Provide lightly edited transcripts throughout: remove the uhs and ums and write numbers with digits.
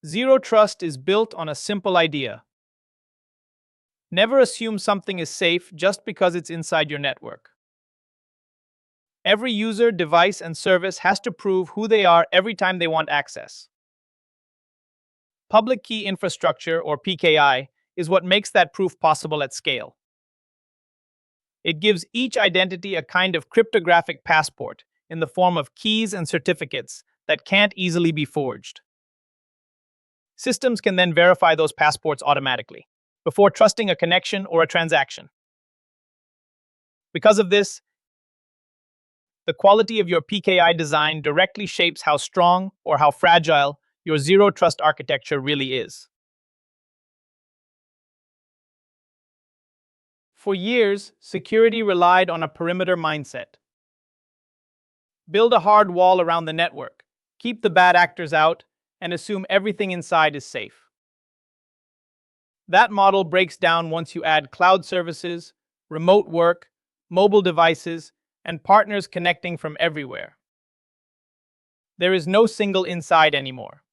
Zero trust is built on a simple idea. Never assume something is safe just because it's inside your network. Every user, device, and service has to prove who they are every time they want access. Public key infrastructure, or PKI, is what makes that proof possible at scale. It gives each identity a kind of cryptographic passport in the form of keys and certificates that can't easily be forged. Systems can then verify those passports automatically, before trusting a connection or a transaction. Because of this, the quality of your PKI design directly shapes how strong or how fragile your zero trust architecture really is. For years, security relied on a perimeter mindset. Build a hard wall around the network, keep the bad actors out, and assume everything inside is safe. That model breaks down once you add cloud services, remote work, mobile devices, and partners connecting from everywhere. There is no single inside anymore.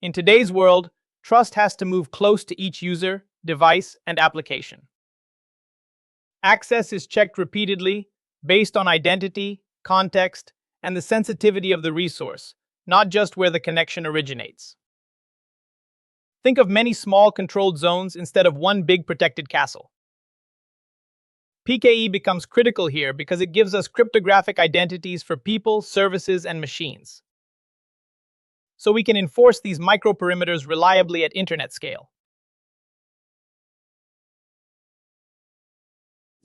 In today's world, trust has to move close to each user, device, and application. Access is checked repeatedly, based on identity, context, and the sensitivity of the resource, not just where the connection originates. Think of many small controlled zones instead of one big protected castle. PKE becomes critical here because it gives us cryptographic identities for people, services, and machines. So we can enforce these microperimeters reliably at internet scale.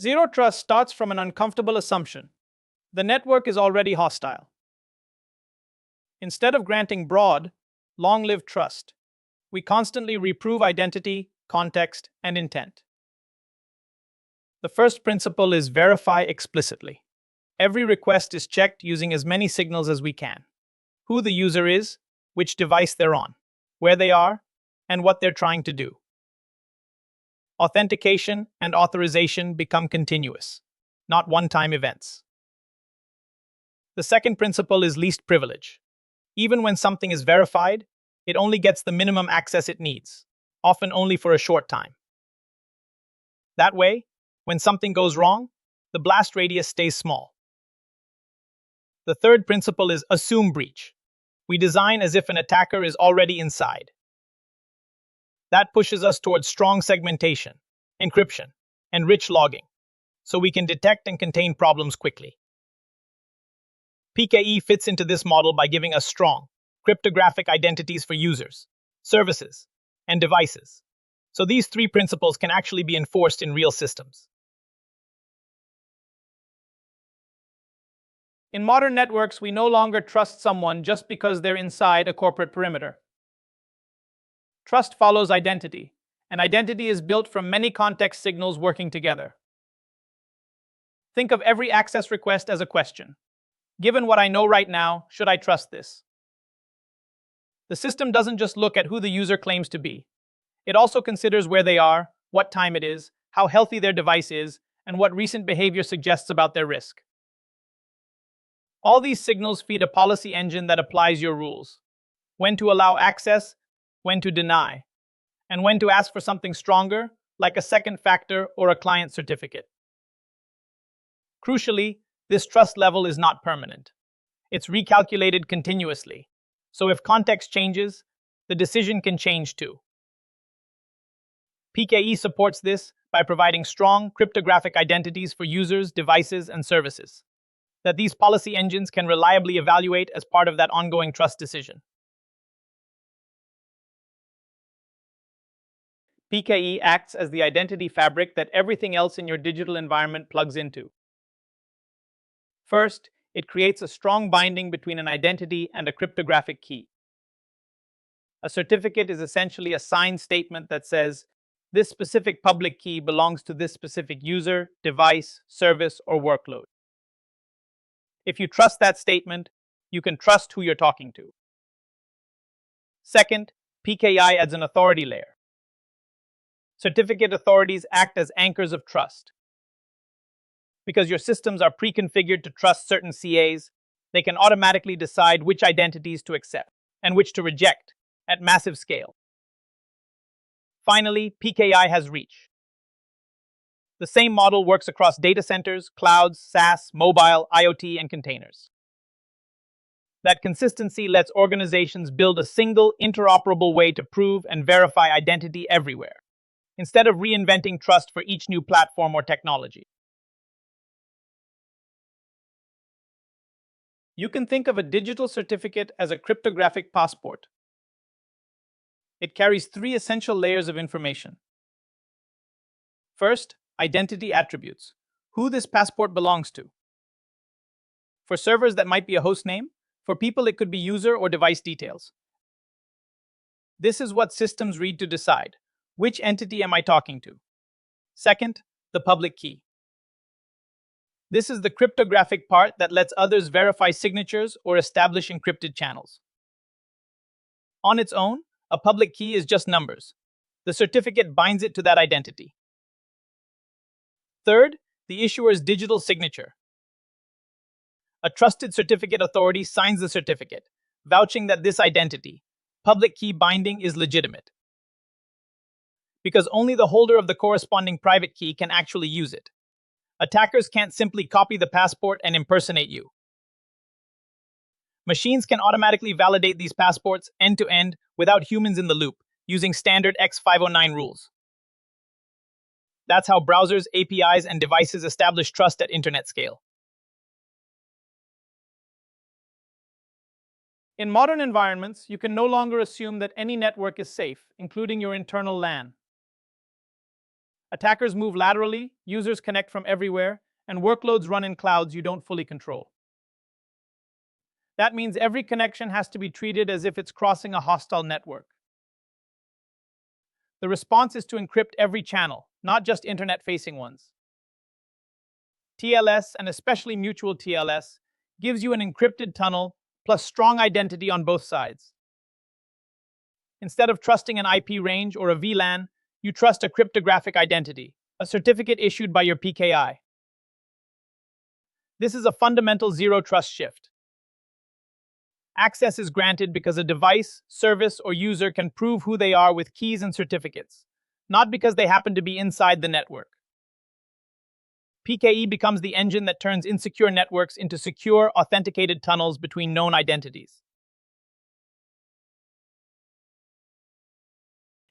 Zero trust starts from an uncomfortable assumption. The network is already hostile. Instead of granting broad, long-lived trust, we constantly reprove identity, context, and intent. The first principle is verify explicitly. Every request is checked using as many signals as we can. Who the user is, which device they're on, where they are, and what they're trying to do. Authentication and authorization become continuous, not one-time events. The second principle is least privilege. Even when something is verified, it only gets the minimum access it needs, often only for a short time. That way, when something goes wrong, the blast radius stays small. The third principle is assume breach. We design as if an attacker is already inside. That pushes us towards strong segmentation, encryption, and rich logging, so we can detect and contain problems quickly. PKE fits into this model by giving us strong, cryptographic identities for users, services, and devices. So these three principles can actually be enforced in real systems. In modern networks, we no longer trust someone just because they're inside a corporate perimeter. Trust follows identity, and identity is built from many context signals working together. Think of every access request as a question. Given what I know right now, should I trust this? The system doesn't just look at who the user claims to be. It also considers where they are, what time it is, how healthy their device is, and what recent behavior suggests about their risk. All these signals feed a policy engine that applies your rules. When to allow access, when to deny, and when to ask for something stronger, like a second factor or a client certificate. Crucially, this trust level is not permanent. It's recalculated continuously. So if context changes, the decision can change too. PKE supports this by providing strong cryptographic identities for users, devices, and services that these policy engines can reliably evaluate as part of that ongoing trust decision. PKE acts as the identity fabric that everything else in your digital environment plugs into. First, it creates a strong binding between an identity and a cryptographic key. A certificate is essentially a signed statement that says, this specific public key belongs to this specific user, device, service, or workload. If you trust that statement, you can trust who you're talking to. Second, PKI adds an authority layer. Certificate authorities act as anchors of trust. Because your systems are pre-configured to trust certain CAs, they can automatically decide which identities to accept. and which to reject at massive scale. Finally, PKI has reach. The same model works across data centers, clouds, SaaS, mobile, IoT, and containers. That consistency lets organizations build a single, interoperable way to prove and verify identity everywhere, instead of reinventing trust for each new platform or technology. You can think of a digital certificate as a cryptographic passport. It carries three essential layers of information. First, identity attributes, who this passport belongs to. For servers, that might be a host name. For people, it could be user or device details. This is what systems read to decide, which entity am I talking to? Second, the public key. This is the cryptographic part that lets others verify signatures or establish encrypted channels. On its own, a public key is just numbers. The certificate binds it to that identity. Third, the issuer's digital signature. A trusted certificate authority signs the certificate, vouching that this identity, public key binding, is legitimate. Because only the holder of the corresponding private key can actually use it. Attackers can't simply copy the passport and impersonate you. Machines can automatically validate these passports end-to-end without humans in the loop, using standard X509 rules. That's how browsers, APIs, and devices establish trust at internet scale. In modern environments, you can no longer assume that any network is safe, including your internal LAN. Attackers move laterally, users connect from everywhere, and workloads run in clouds you don't fully control. That means every connection has to be treated as if it's crossing a hostile network. The response is to encrypt every channel, not just internet-facing ones. TLS, and especially mutual TLS, gives you an encrypted tunnel plus strong identity on both sides. Instead of trusting an IP range or a VLAN, you trust a cryptographic identity, a certificate issued by your PKI. This is a fundamental zero-trust shift. Access is granted because a device, service, or user can prove who they are with keys and certificates, not because they happen to be inside the network. PKE becomes the engine that turns insecure networks into secure, authenticated tunnels between known identities.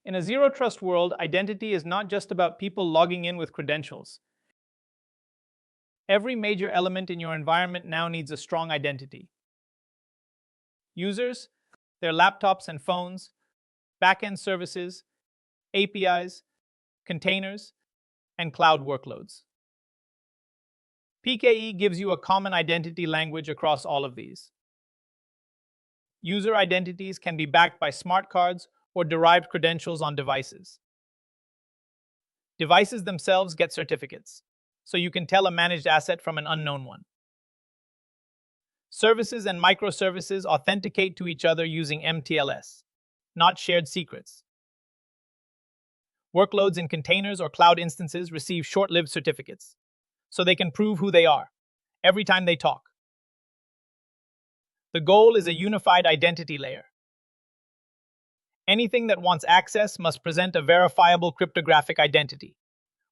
In a zero-trust world, identity is not just about people logging in with credentials. Every major element in your environment now needs a strong identity. Users, their laptops and phones, back-end services, APIs, containers, and cloud workloads. PKE gives you a common identity language across all of these. User identities can be backed by smart cards or derived credentials on devices. Devices themselves get certificates, so you can tell a managed asset from an unknown one. Services and microservices authenticate to each other using MTLS, not shared secrets. Workloads in containers or cloud instances receive short-lived certificates, so they can prove who they are every time they talk. The goal is a unified identity layer. Anything that wants access must present a verifiable cryptographic identity,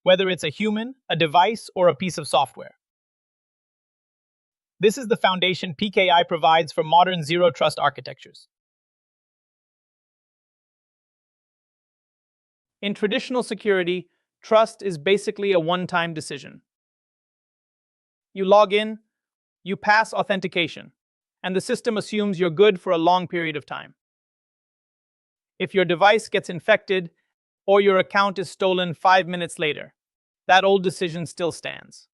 whether it's a human, a device, or a piece of software. This is the foundation PKI provides for modern zero-trust architectures. In traditional security, trust is basically a one-time decision. You log in, you pass authentication, and the system assumes you're good for a long period of time. If your device gets infected or your account is stolen 5 minutes later, that old decision still stands.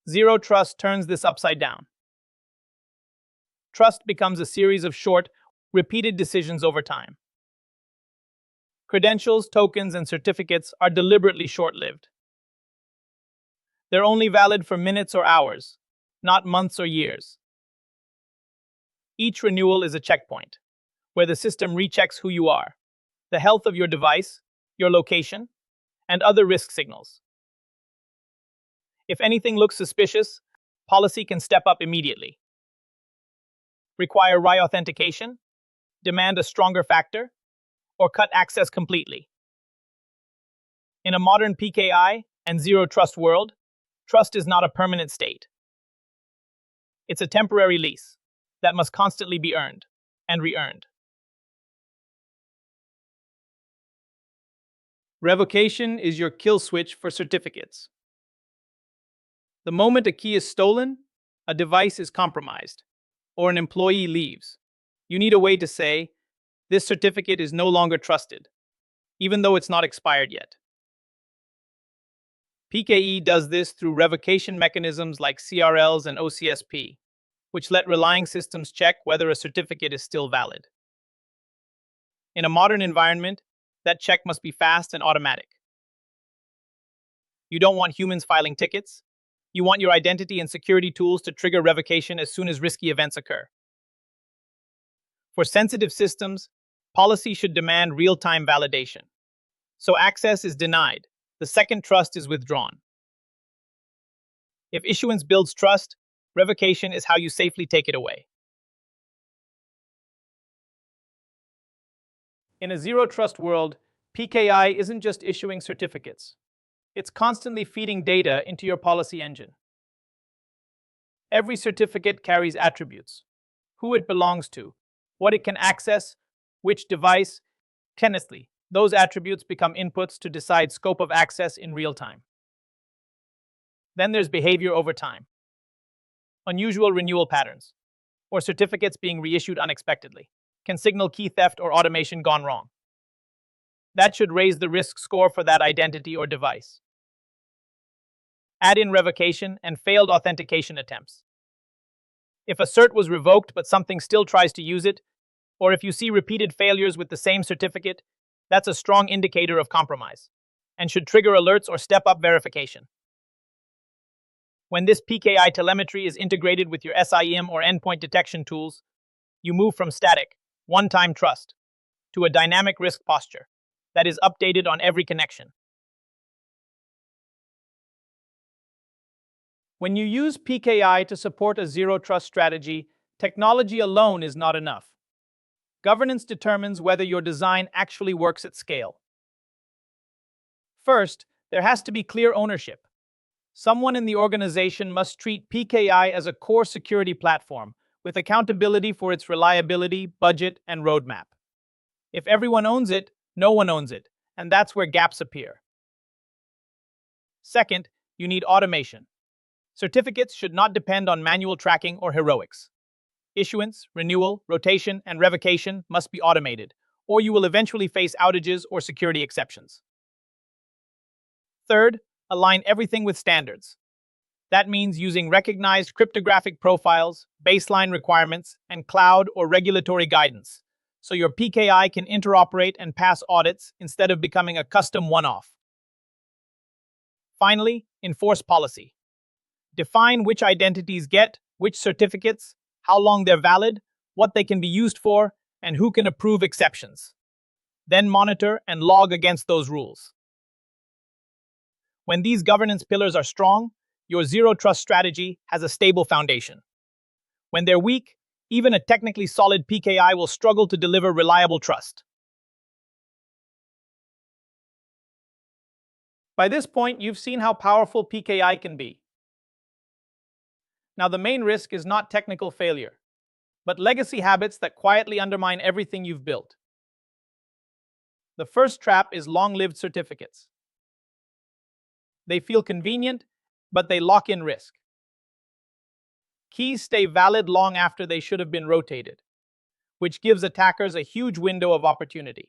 Zero trust turns this upside down. Trust becomes a series of short, repeated decisions over time. Credentials, tokens, and certificates are deliberately short-lived. They're only valid for minutes or hours, not months or years. Each renewal is a checkpoint, where the system rechecks who you are, the health of your device, your location, and other risk signals. If anything looks suspicious, policy can step up immediately. require re-authentication, demand a stronger factor, or cut access completely. In a modern PKI and zero trust world, trust is not a permanent state. It's a temporary lease that must constantly be earned and re-earned. Revocation is your kill switch for certificates. The moment a key is stolen, a device is compromised, or an employee leaves, you need a way to say, this certificate is no longer trusted, even though it's not expired yet. PKE does this through revocation mechanisms like CRLs and OCSP, which let relying systems check whether a certificate is still valid. In a modern environment, that check must be fast and automatic. You don't want humans filing tickets. You want your identity and security tools to trigger revocation as soon as risky events occur. For sensitive systems, policy should demand real-time validation. So access is denied. The second trust is withdrawn. If issuance builds trust, revocation is how you safely take it away. In a zero-trust world, PKI isn't just issuing certificates. It's constantly feeding data into your policy engine. Every certificate carries attributes: who it belongs to, what it can access, which device. Honestly, those attributes become inputs to decide scope of access in real time. Then there's behavior over time. Unusual renewal patterns, or certificates being reissued unexpectedly, can signal key theft or automation gone wrong. That should raise the risk score for that identity or device. Add in revocation and failed authentication attempts. If a cert was revoked but something still tries to use it, or if you see repeated failures with the same certificate, that's a strong indicator of compromise and should trigger alerts or step up verification. When this PKI telemetry is integrated with your SIEM or endpoint detection tools, you move from static, one-time trust to a dynamic risk posture that is updated on every connection. When you use PKI to support a zero-trust strategy, technology alone is not enough. Governance determines whether your design actually works at scale. First, there has to be clear ownership. Someone in the organization must treat PKI as a core security platform with accountability for its reliability, budget, and roadmap. If everyone owns it, no one owns it, and that's where gaps appear. Second, you need automation. Certificates should not depend on manual tracking or heroics. Issuance, renewal, rotation, and revocation must be automated, or you will eventually face outages or security exceptions. Third, align everything with standards. That means using recognized cryptographic profiles, baseline requirements, and cloud or regulatory guidance, so your PKI can interoperate and pass audits instead of becoming a custom one-off. Finally, enforce policy. Define which identities get which certificates, how long they're valid, what they can be used for, and who can approve exceptions. Then monitor and log against those rules. When these governance pillars are strong, your zero-trust strategy has a stable foundation. When they're weak, even a technically solid PKI will struggle to deliver reliable trust. By this point, you've seen how powerful PKI can be. Now, the main risk is not technical failure, but legacy habits that quietly undermine everything you've built. The first trap is long-lived certificates. They feel convenient, but they lock in risk. Keys stay valid long after they should have been rotated, which gives attackers a huge window of opportunity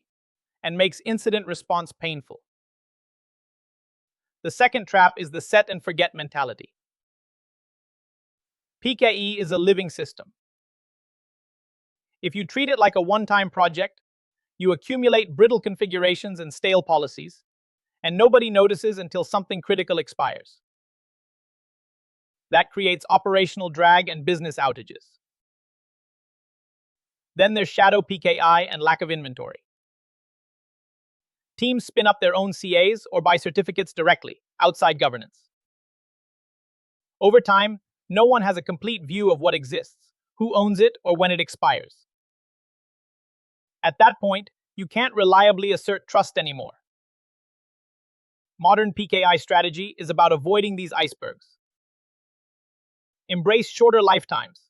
and makes incident response painful. The second trap is the set and forget mentality. PKE is a living system. If you treat it like a one-time project, you accumulate brittle configurations and stale policies, and nobody notices until something critical expires. That creates operational drag and business outages. Then there's shadow PKI and lack of inventory. Teams spin up their own CAs or buy certificates directly, outside governance. Over time, no one has a complete view of what exists, who owns it, or when it expires. At that point, you can't reliably assert trust anymore. Modern PKI strategy is about avoiding these icebergs. Embrace shorter lifetimes,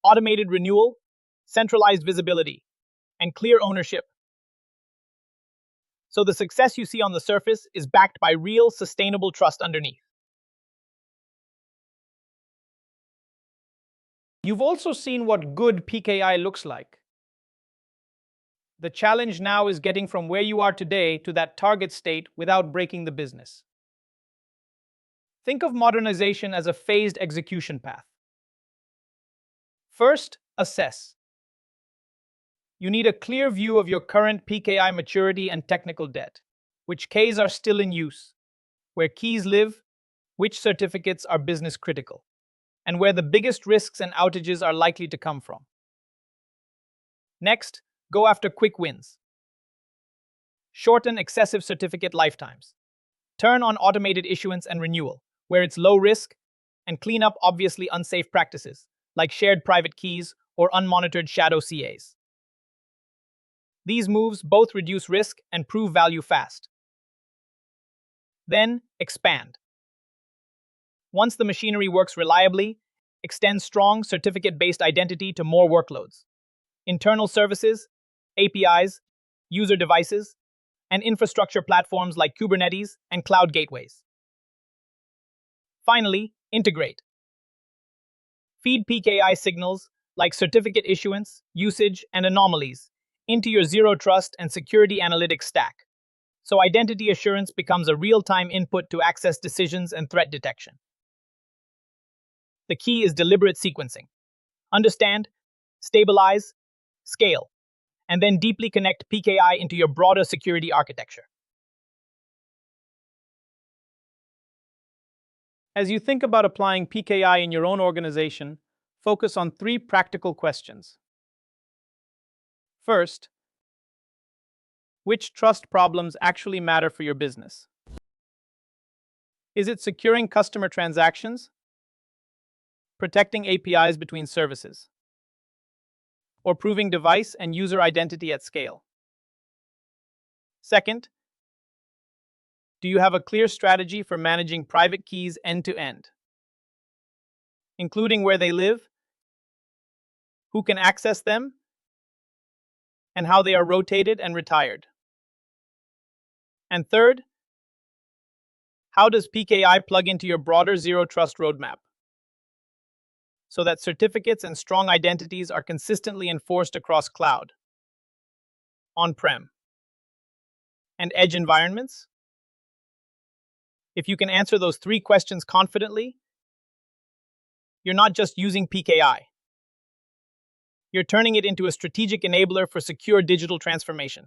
automated renewal, centralized visibility, and clear ownership. So the success you see on the surface is backed by real, sustainable trust underneath. You've also seen what good PKI looks like. The challenge now is getting from where you are today to that target state without breaking the business. Think of modernization as a phased execution path. First, assess. You need a clear view of your current PKI maturity and technical debt. Which keys are still in use? Where keys live? Which certificates are business critical? And where the biggest risks and outages are likely to come from. Next, go after quick wins. Shorten excessive certificate lifetimes. Turn on automated issuance and renewal, where it's low risk, and clean up obviously unsafe practices, like shared private keys or unmonitored shadow CAs. These moves both reduce risk and prove value fast. Then, expand. Once the machinery works reliably, extend strong certificate-based identity to more workloads. Internal services, APIs, user devices, and infrastructure platforms like Kubernetes and cloud gateways. Finally, integrate. Feed PKI signals like certificate issuance, usage, and anomalies into your zero trust and security analytics stack, so identity assurance becomes a real-time input to access decisions and threat detection. The key is deliberate sequencing. Understand, stabilize, scale, and then deeply connect PKI into your broader security architecture. As you think about applying PKI in your own organization, focus on 3 practical questions. First, which trust problems actually matter for your business? Is it securing customer transactions, protecting APIs between services, or proving device and user identity at scale? Second, do you have a clear strategy for managing private keys end-to-end, including where they live, who can access them, and how they are rotated and retired? And third, how does PKI plug into your broader zero trust roadmap so that certificates and strong identities are consistently enforced across cloud, on-prem, and edge environments? If you can answer those 3 questions confidently, you're not just using PKI. You're turning it into a strategic enabler for secure digital transformation.